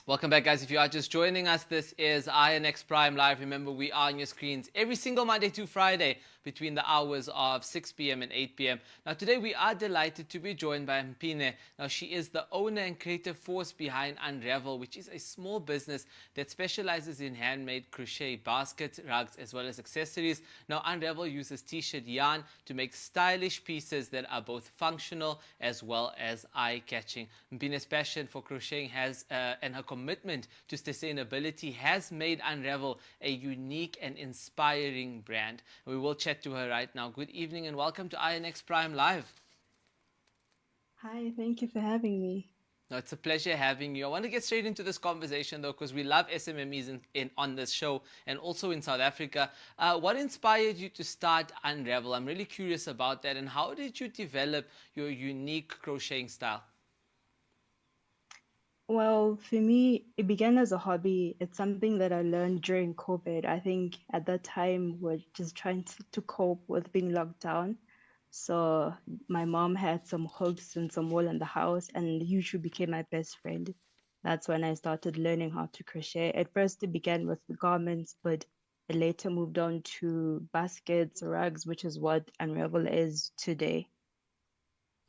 Welcome back, guys. If you are just joining us, this is INX Prime Live. Remember, we are on your screens every single Monday to Friday between the hours of 6 p.m. and 8 p.m. Now, today we are delighted to be joined by Mpine. Now, she is the owner and creative force behind Unravel, which is a small business that specializes in handmade crochet baskets, rugs, as well as accessories. Now, Unravel uses t-shirt yarn to make stylish pieces that are both functional as well as eye-catching. Mpine's passion for crocheting and her commitment to sustainability has made Unravel a unique and inspiring brand. We will chat to her right now. Good evening and welcome to INX Prime Live. Hi, thank you for having me. No, it's a pleasure having you. I want to get straight into this conversation though, because we love SMMEs on this show and also in South Africa. What inspired you to start Unravel? I'm really curious about that. And how did you develop your unique crocheting style? Well, for me, it began as a hobby. It's something that I learned during COVID. I think at that time we're just trying to cope with being locked down. So my mom had some hooks and some wool in the house, and YouTube became my best friend. That's when I started learning how to crochet. At first, it began with the garments, but it later moved on to baskets, rugs, which is what Unravel is today.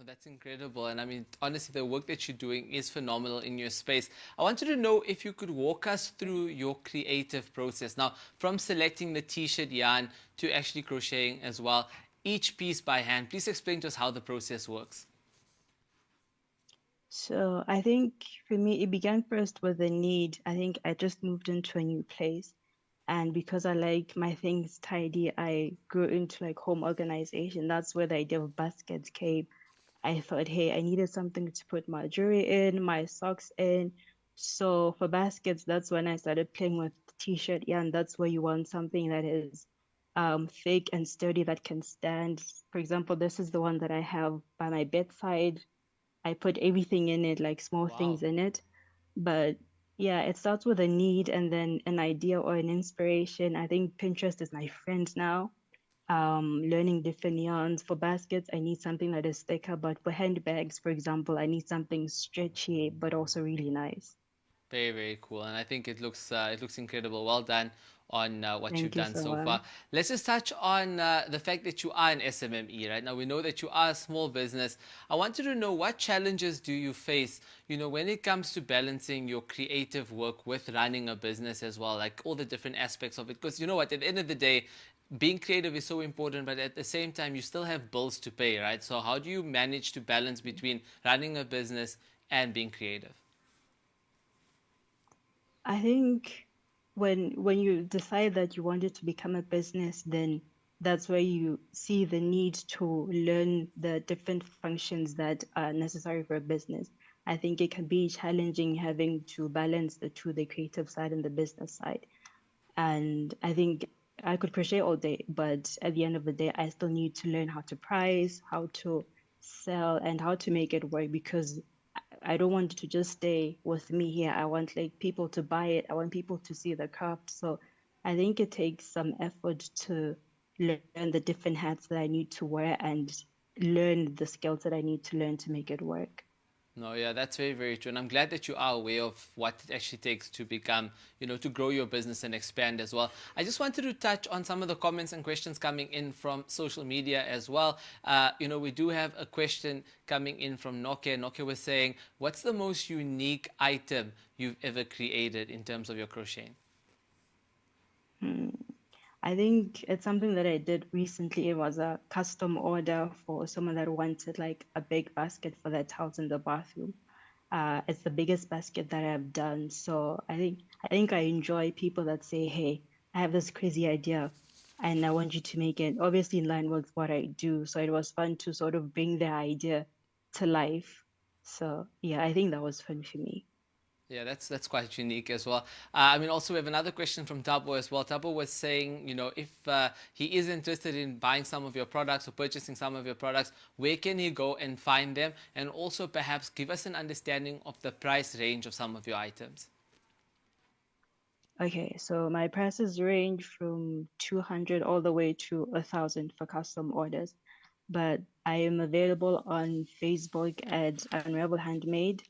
Oh, that's incredible. And I mean, honestly, the work that you're doing is phenomenal in your space. I wanted to know if you could walk us through your creative process. Now, from selecting the t-shirt yarn to actually crocheting as well, each piece by hand. Please explain to us how the process works. So I think for me, it began first with a need. I think I just moved into a new place. And because I like my things tidy, I grew into like home organization. That's where the idea of baskets came. I thought, hey, I needed something to put my jewelry in, my socks in. So for baskets, that's when I started playing with t-shirt. Yeah, and that's where you want something that is thick and sturdy that can stand. For example, this is the one that I have by my bedside. I put everything in it, like small Wow. things in it. But yeah, it starts with a need and then an idea or an inspiration. I think Pinterest is my friend now. Learning different yarns. For baskets, I need something that is thicker, but for handbags, for example, I need something stretchy but also really nice. Very, very cool. And I think it looks incredible. Well done on what you've Thank you done so so much. far. Let's just touch on the fact that you are an SMME, right? Now we know that you are a small business. I wanted to know what challenges do you face, when it comes to balancing your creative work with running a business as well, like all the different aspects of it. Because you know what, at the end of the day, being creative is so important, but at the same time, you still have bills to pay, right? So how do you manage to balance between running a business and being creative? I think when you decide that you want it to become a business, then that's where you see the need to learn the different functions that are necessary for a business. I think it can be challenging having to balance the two, the creative side and the business side. And I think I could crochet all day, but at the end of the day, I still need to learn how to price, how to sell, and how to make it work because I don't want it to just stay with me here. I want like people to buy it. I want people to see the craft. So I think it takes some effort to learn the different hats that I need to wear and learn the skills that I need to learn to make it work. No, yeah, that's very, very true. And I'm glad that you are aware of what it actually takes to become, to grow your business and expand as well. I just wanted to touch on some of the comments and questions coming in from social media as well. We do have a question coming in from Nokia. Nokia was saying, what's the most unique item you've ever created in terms of your crocheting? Hmm. I think it's something that I did recently. It was a custom order for someone that wanted like a big basket for their house in the bathroom. It's the biggest basket that I've done. So I think I enjoy people that say, "Hey, I have this crazy idea, and I want you to make it obviously in line with what I do." So it was fun to sort of bring their idea to life. So yeah, I think that was fun for me. Yeah, that's quite unique as well. I mean, also we have another question from Tabo as well. Tabo was saying, if he is interested in buying some of your products or purchasing some of your products, where can he go and find them? And also perhaps give us an understanding of the price range of some of your items. Okay, so my prices range from 200 all the way to 1,000 for custom orders, but I am available on Facebook at Unravel Handmade.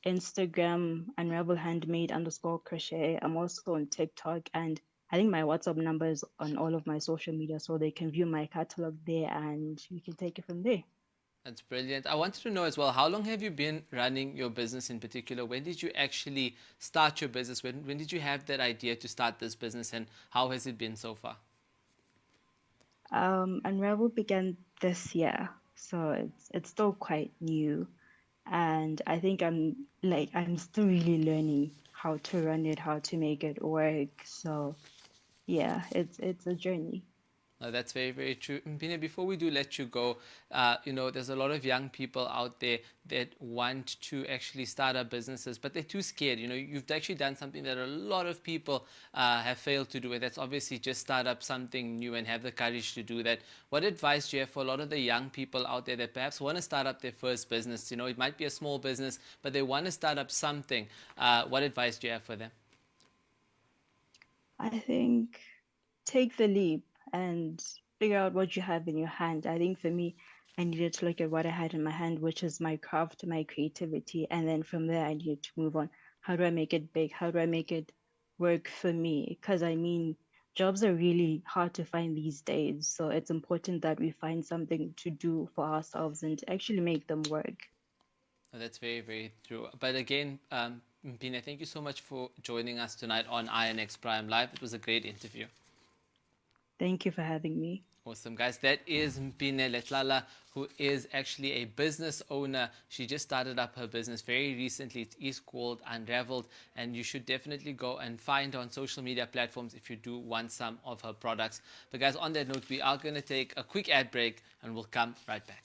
Instagram, Unravel Handmade _ crochet. I'm also on TikTok, and I think my WhatsApp number is on all of my social media, so they can view my catalog there, and you can take it from there. That's brilliant. I wanted to know as well, how long have you been running your business in particular? When did you actually start your business? When did you have that idea to start this business, and how has it been so far? Unravel began this year, so it's still quite new, and I think I'm still really learning how to run it, how to make it work. So yeah, it's a journey. That's very, very true. Mpine, before we do let you go, there's a lot of young people out there that want to actually start up businesses, but they're too scared. You've actually done something that a lot of people have failed to do, and that's obviously just start up something new and have the courage to do that. What advice do you have for a lot of the young people out there that perhaps want to start up their first business? It might be a small business, but they want to start up something. What advice do you have for them? I think take the leap and figure out what you have in your hand. I think for me, I needed to look at what I had in my hand, which is my craft, my creativity. And then from there, I needed to move on. How do I make it big? How do I make it work for me? Because I mean, jobs are really hard to find these days. So it's important that we find something to do for ourselves and to actually make them work. That's very, very true. But again, Mpine, thank you so much for joining us tonight on INX Prime Live. It was a great interview. Thank you for having me. Awesome, guys. That is Mpine Letlala, who is actually a business owner. She just started up her business very recently. It is called Unraveled, and you should definitely go and find her on social media platforms if you do want some of her products. But, guys, on that note, we are going to take a quick ad break, and we'll come right back.